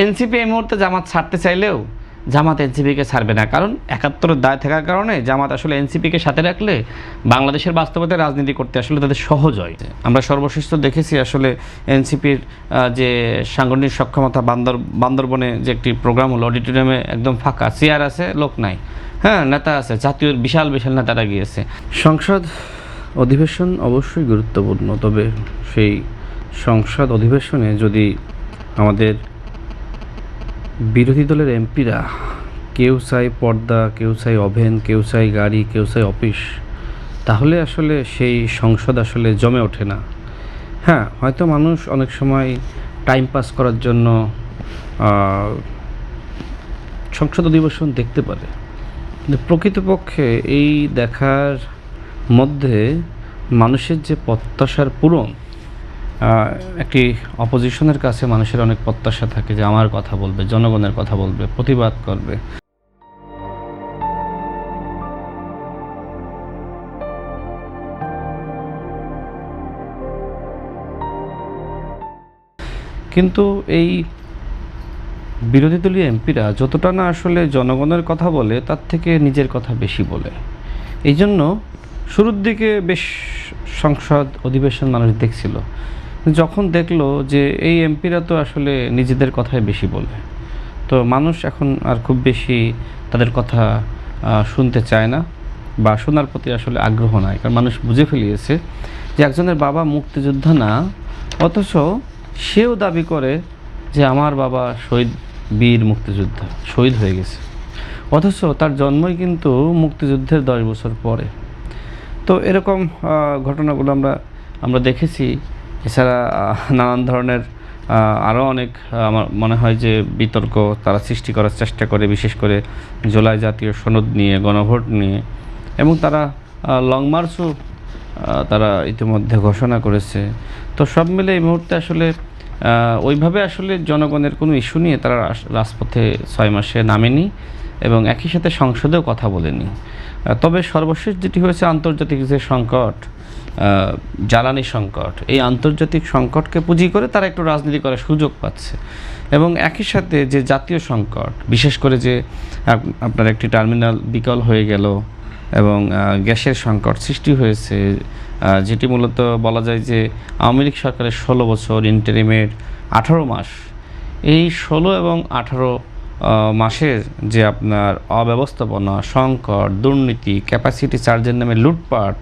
NCP এই মুহূর্তে জামাত ছাড়তে চাইলেও জামাত এনসিপিকে ছাড়বে না, কারণ ৭১-এর দায় থাকার কারণে জামাত আসলে এনসিপিকে সাথে রাখলে বাংলাদেশের বাস্তবতায় রাজনীতি করতে আসলে তাদের সহজ হয়। আমরা সর্বশেষ তো দেখেছি আসলে এনসিপির যে সাংগঠনিক সক্ষমতা বান্দরবনে যে একটি প্রোগ্রাম হলো, অডিটোরিয়ামে একদম ফাঁকা, চেয়ার আছে, লোক নাই, হ্যাঁ নেতা আছে, জাতীয় বিশাল বিশাল নেতারা গিয়েছে। সংসদ অধিবেশন অবশ্যই গুরুত্বপূর্ণ, তবে সেই সংসদ অধিবেশনে যদি আমাদের বিরোধী দলের এমপিরা কেউ চায় পর্দা, কেউ চায় ওভেন, কেউ চায় গাড়ি, কেউ চায় অফিস, তাহলে আসলে সেই সংসদ আসলে জমে ওঠে না। হ্যাঁ, হয়তো মানুষ অনেক সময় টাইম পাস করার জন্য সংসদ অধিবেশন দেখতে পারে, কিন্তু প্রকৃতপক্ষে এই দেখার মধ্যে মানুষের যে প্রত্যাশার পূরণ, একটি অপোজিশনের কাছে মানুষের অনেক প্রত্যাশা থাকে যে আমার কথা বলবে, জনগণের কথা বলবে, প্রতিবাদ করবে। কিন্তু এই বিরোধী দলীয় এমপিরা যতটা না আসলে জনগণের কথা বলে, তার থেকে নিজের কথা বেশি বলে। এই জন্য শুরুর দিকে বেশ সংসদ অধিবেশন মানুষ দেখছিল, যখন দেখলো যে এই এমপিরা তো আসলে নিজেদের কথাই বেশি বলে, তো মানুষ এখন আর খুব বেশি তাদের কথা শুনতে চায় না বা শোনার প্রতি আসলে আগ্রহ নাই, কারণ মানুষ বুঝে ফেলিয়েছে যে একজনের বাবা মুক্তিযোদ্ধা না, অথচ সেও দাবি করে যে আমার বাবা শহীদ বীর মুক্তিযোদ্ধা, শহীদ হয়ে গেছে, অথচ তার জন্মই কিন্তু মুক্তিযুদ্ধের 10 বছর পরে। তো এরকম ঘটনাগুলো আমরা দেখেছি। এছাড়া নানান ধরনের আরও অনেক আমার মনে হয় যে বিতর্ক তারা সৃষ্টি করার চেষ্টা করে, বিশেষ করে জুলাই জাতীয় সনদ নিয়ে, গণভোট নিয়ে, এবং তারা লং মার্চও তারা ইতিমধ্যে ঘোষণা করেছে। তো সব মিলে এই মুহূর্তে আসলে ওইভাবে আসলে জনগণের কোনো ইস্যু নিয়ে তারা রাজপথে 6 মাসে নামেনি এবং একই সাথে সংসদেও কথা বলেনি। তবে সর্বশেষ যেটি হয়েছে, আন্তর্জাতিক যে সংকট, জ্বালানি সংকট, এই আন্তর্জাতিক সংকটকে পুঁজি করে তারা একটু রাজনীতি করার সুযোগ পাচ্ছে, এবং একই সাথে যে জাতীয় সংকট, বিশেষ করে যে আপনার একটি টার্মিনাল বিকল হয়ে গেল এবং গ্যাসের সংকট সৃষ্টি হয়েছে, যেটি মূলত বলা যায় যে আওয়ামী লীগ সরকারের 16 বছর, ইন্টারিমের 18 মাস, এই 16 এবং 18 মাসের যে আপনার অব্যবস্থাপনা, সংকট, দুর্নীতি, ক্যাপাসিটি চার্জের নামে লুটপাট,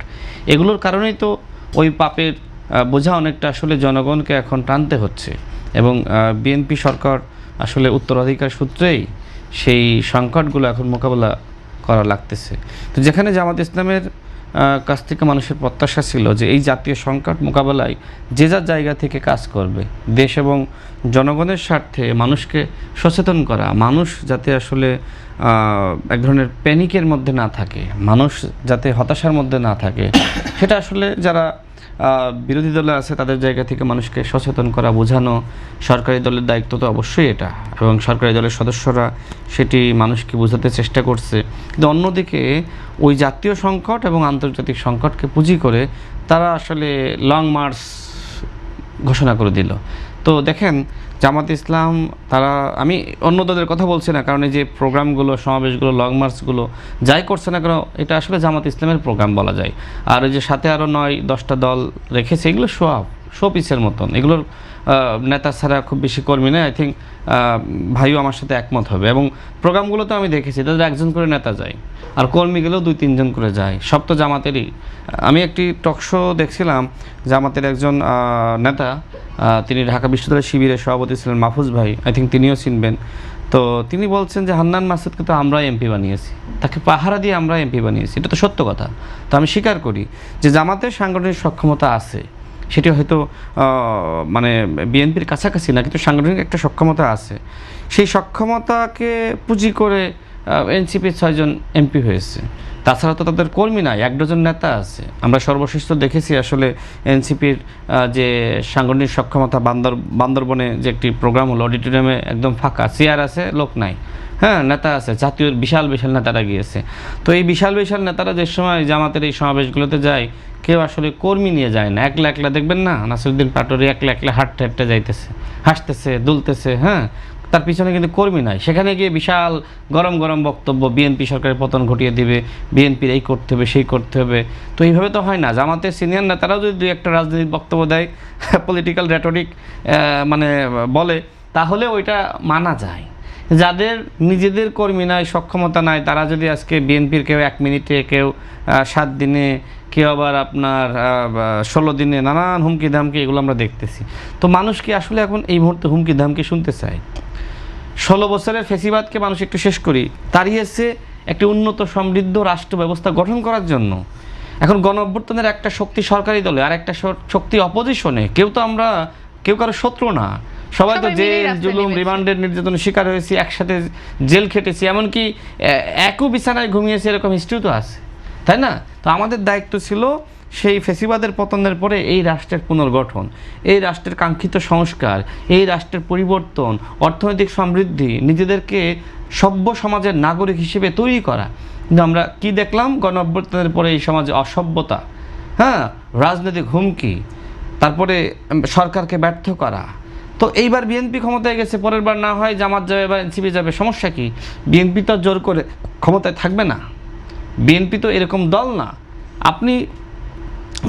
এগুলোর কারণেই তো ওই পাপের বোঝা অনেকটা আসলে জনগণকে এখন টানতে হচ্ছে, এবং বিএনপি সরকার আসলে উত্তরাধিকার সূত্রেই সেই সংকটগুলো এখন মোকাবেলা করা লাগতেছে। তো যেখানে জামাত ইসলামের কাছ থেকে মানুষের প্রত্যাশা ছিল যে এই জাতীয় সংকট মোকাবেলায় যে যার জায়গা থেকে কাজ করবে, দেশ এবং জনগণের স্বার্থে মানুষকে সচেতন করা, মানুষ যাতে আসলে এক ধরনের প্যানিকের মধ্যে না থাকে, মানুষ যাতে হতাশার মধ্যে না থাকে, সেটা আসলে যারা বিরোধী দলে আছে তাদের জায়গা থেকে মানুষকে সচেতন করা, বোঝানো সরকারি দলের দায়িত্ব তো অবশ্যই এটা, এবং সরকারি দলের সদস্যরা সেটি মানুষকে বোঝাতে চেষ্টা করছে। কিন্তু অন্যদিকে ওই জাতীয় সংকট এবং আন্তর্জাতিক সংকটকে পুঁজি করে তারা আসলে লং মার্চ ঘোষণা করে দিল। তো দেখেন, জামাত ইসলাম তারা, আমি অন্য দলের কথা বলছি না, কারণ এই যে প্রোগ্রামগুলো, সমাবেশগুলো, লং মার্চগুলো যাই করছে না কেন, এটা আসলে জামাত ইসলামের প্রোগ্রাম বলা যায়। আর ওই যে সাথে আরও 9-10টা দল রেখেছে, এগুলো শো পিসের মতন, এগুলোর নেতা ছাড়া খুব বেশি কর্মী নেই। আই থিঙ্ক ভাইও আমার সাথে একমত হবে। এবং প্রোগ্রামগুলোতে আমি দেখেছি তাদের একজন করে নেতা যায়, আর কর্মীগুলোও 2-3 জন করে যায়, সব তো জামাতেরই। আমি একটি টক শো দেখছিলাম, জামাতের একজন নেতা, তিনি ঢাকা বিশ্ববিদ্যালয় শিবিরের সভাপতি ছিলেন, মাহফুজ ভাই, আই থিঙ্ক তিনিও চিনবেন। তো তিনি বলছেন যে হান্নান মাসুদকে তো আমরাই এমপি বানিয়েছি, তাকে পাহারা দিয়ে আমরা এমপি বানিয়েছি। এটা তো সত্য কথা। তো আমি স্বীকার করি যে জামাতের সাংগঠনিক সক্ষমতা আছে, সেটি হয়তো মানে বিএনপির কাছাকাছি না, কিন্তু সাংগঠনিক একটা সক্ষমতা আছে। সেই সক্ষমতাকে পুঁজি করে এনসিপির 6 জন এমপি হয়েছে। তাছাড়া তো তাদের কর্মী নাই, 1 ডজন নেতা আছে। আমরা সর্বশেষ তো দেখেছি আসলে এনসিপির যে সাংগঠনিক সক্ষমতা বান্দরবনে যে একটি প্রোগ্রাম হলো, অডিটোরিয়ামে একদম ফাঁকা, চেয়ার আছে, লোক নাই, হ্যাঁ নেতা আছে, জাতীয় বিশাল বিশাল নেতারা গিয়েছে। তো এই বিশাল বিশাল নেতারা যে সময় জামাতের এই সমাবেশগুলোতে যায়, কেউ আসলে কর্মী নিয়ে যায় না, একলা একলা দেখবেন না, নাসিরউদ্দিন পাটোয়ারি একলা একলা হাঁটতে হাঁটতে যাইতেছে, হাসতেছে, দুলতেছে, হ্যাঁ তার পিছনে কিন্তু কর্মী নাই। সেখানে গিয়ে বিশাল গরম গরম বক্তব্য, বিএনপি সরকারের পতন ঘটিয়ে দিবে, বিএনপির এই করতে হবে সেই করতে হবে। তো এইভাবে তো হয় না। জামাতের সিনিয়র নেতারাও যদি দুই একটা রাজনৈতিক বক্তব্য দেয়, পলিটিক্যাল রেটরিক মানে বলে, তাহলে ওইটা মানা যায়। যাদের নিজেদের কর্মী নাই, সক্ষমতা নাই, তারা যদি আজকে বিএনপির কেউ 1 মিনিটে, কেউ 7 দিনে, কেউ আবার আপনার 16 দিনে নানান হুমকি ধামকি, এগুলো আমরা দেখতেছি। তো মানুষ কি আসলে এখন এই মুহূর্তে হুমকি ধামকি শুনতে চায়? 16 বছরের ফেসিবাদকে মানুষ একটু শেষ করি, তাড়িয়েছে একটি উন্নত সমৃদ্ধ রাষ্ট্র ব্যবস্থা গঠন করার জন্য। এখন গণ অভ্যুত্থানের একটা শক্তি সরকারি দলে, আর একটা শক্তি অপোজিশনে। কেউ কারো শত্রু না, সবাই তো জেল জুলুম রিমান্ডের নির্যাতনের শিকার হয়েছি, একসাথে জেল খেটেছি, এমনকি একই বিছানায় ঘুমিয়েছি, এরকম হিস্ট্রি তো আছে, তাই না? তো আমাদের দায়িত্ব ছিল সেই ফেসিবাদের পতনের পরে এই রাষ্ট্রের পুনর্গঠন, এই রাষ্ট্রের কাঙ্ক্ষিত সংস্কার, এই রাষ্ট্রের পরিবর্তন, অর্থনৈতিক সমৃদ্ধি, নিজেদেরকে সভ্য সমাজের নাগরিক হিসেবে তৈরি করা। কিন্তু আমরা কি দেখলাম? গণ অভ্যুত্থানের পরে এই সমাজে অসভ্যতা, রাজনৈতিক হুমকি, তারপরে সরকারকে ব্যর্থ করা। তো এইবার বিএনপি ক্ষমতায় গেছে, পরের বার না হয় জামাত যাবে বা এনসিপি যাবে, সমস্যা কি? বিএনপি তো জোর করে ক্ষমতায় থাকবে না। বিএনপি তো এরকম দল না। আপনি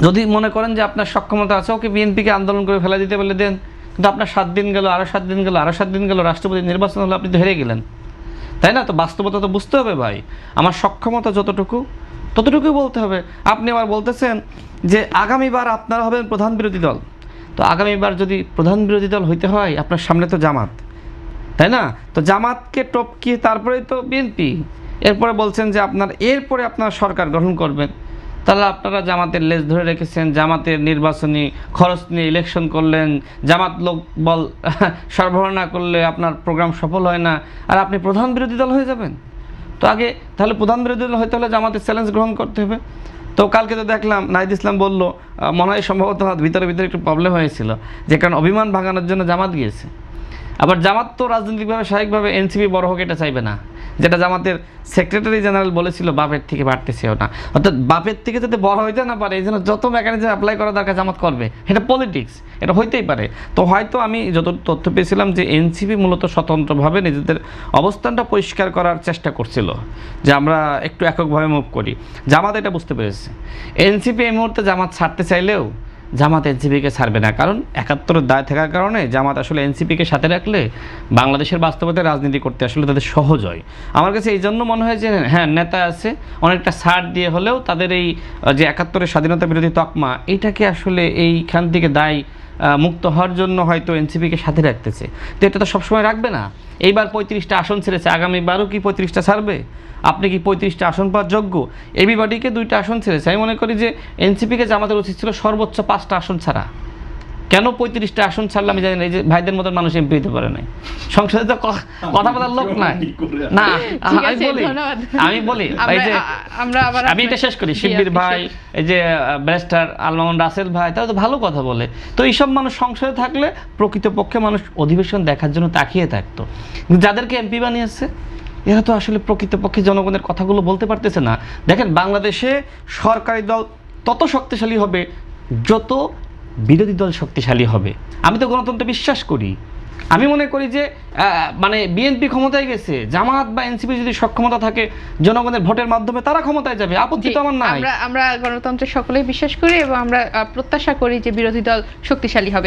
যদি মনে করেন যে আপনার সক্ষমতা আছে, ওকে বিএনপিকে আন্দোলন করে ফেলা দিতে বলে দেন, কিন্তু আপনার 7 দিন গেল, আরও 7 দিন গেল, আরও 7 দিন গেল, রাষ্ট্রপতি নির্বাচন হলো, আপনি তো হেরে গেলেন, তাই না? তো বাস্তবতা তো বুঝতে হবে ভাই। আমার সক্ষমতা যতটুকু, ততটুকুই বলতে হবে। আপনি আবার বলতেছেন যে আগামীবার আপনারা হবেন প্রধান বিরোধী দল। তো আগামীবার যদি প্রধান বিরোধী দল হইতে হয়, আপনার সামনে তো জামাত, তাই না? তো জামাতকে টপকিয়ে তারপরেই তো বিএনপি। এরপরে বলছেন যে এরপরে আপনার সরকার গঠন করবেন। তাহলে আপনারা জামাতের লেজ ধরে রেখেছেন, জামাতের নির্বাচনী খরচ নিয়ে ইলেকশন করলেন, জামাত লোক বল সরবরাহ না করলে আপনার প্রোগ্রাম সফল হয় না, আর আপনি প্রধান বিরোধী দল হয়ে যাবেন। তো আগে তাহলে প্রধান বিরোধী দল হতে হলে জামাতের চ্যালেঞ্জ গ্রহণ করতে হবে। তো কালকে তো দেখলাম নাহিদ ইসলাম বলল, মনে হয় সম্ভবত ভিতরে একটু প্রবলেম হয়েছিল, যে কারণ অভিমান ভাঙানোর জন্য জামাত গিয়েছে। আবার জামাত তো রাজনৈতিকভাবে স্বাভাবিকভাবে এনসিপি বড় হোক এটা চাইবে না, যেটা জামাতের সেক্রেটারি জেনারেল বলেছিল, বাপের থেকে বাড়তেছেও না। অর্থাৎ বাপের থেকে যাতে বড় হইতে না পারে, এই জন্য যত মেকানিজম অ্যাপ্লাই করা দরকার জামাত করবে। এটা পলিটিক্স, এটা হইতেই পারে। তো হয়তো আমি যত তথ্য পেয়েছিলাম যে এনসিপি মূলত স্বতন্ত্রভাবে নিজেদের অবস্থানটা পরিষ্কার করার চেষ্টা করছিল, যে আমরা একটু এককভাবে মুভ করি। জামাত এটা বুঝতে পেরেছে। এনসিপি এই মুহূর্তে জামাত ছাড়তে চাইলেও জামাত এনসিপিকে ছাড়বে না, কারণ 71-এর দায় থাকার কারণে জামাত আসলে এনসিপিকে সাথে রাখলে বাংলাদেশের বাস্তবতায় রাজনীতি করতে আসলে তাদের সহজ হয়। আমার কাছে এই জন্য মনে হয় যে হ্যাঁ, নেতা আছে, অনেকটা ছাড় দিয়ে হলেও তাদের এই যে 71-এর স্বাধীনতা বিরোধী তকমা, এইটাকে আসলে এইখান থেকে দায় মুক্ত হওয়ার জন্য হয়তো এনসিপিকে সাথে রাখতেছে। তো এটা তো সবসময় রাখবে না। এইবার 35টা আসন ছেড়েছে, আগামীবারও কি 35টা ছাড়বে? আপনি কি 35টা আসন পাওয়ার যোগ্য? এবিবাডিকে 2টা আসন ছেড়েছে। আমি মনে করি যে এনসিপিকে জামাতের উচিত ছিল সর্বোচ্চ 5টা আসন ছাড়া। কেন 35টা আসন ছাড়লে আমি জানি না। এই যে ভাইদের মতন মানুষ এমপি হতে পারে নাই, সংসদে তো কথা বলার লোক নাই। না আমি বলি আমি এটা শেষ করি। শিববীর ভাই, এই যে ব্যারিস্টার আলমামুন রাসেল ভাই, তারা তো ভালো কথা বলে। তো এইসব মানুষ সংসদে থাকলে প্রকৃতপক্ষে মানুষ অধিবেশন দেখার জন্য তাকিয়ে থাকতো। যাদেরকে এমপি বানিয়েছে এরা তো আসলে প্রকৃতপক্ষে জনগণের কথাগুলো বলতে পারতেছে না। দেখেন, বাংলাদেশে সরকারি দল তত শক্তিশালী হবে যত বিরোধী দল শক্তিশালী হবে। আমি তো গণতন্ত্রে বিশ্বাস করি। আমি মনে করি যে মানে বিএনপি ক্ষমতায় গেছে, জামাত বা এনসিপি যদি সক্ষমতা থাকে জনগণের ভোটের মাধ্যমে তারা ক্ষমতায় যাবে, আপত্তি তো আমার নাই। আমরা গণতন্ত্রে সকলেই বিশ্বাস করি এবং আমরা প্রত্যাশা করি যে বিরোধী দল শক্তিশালী হবে।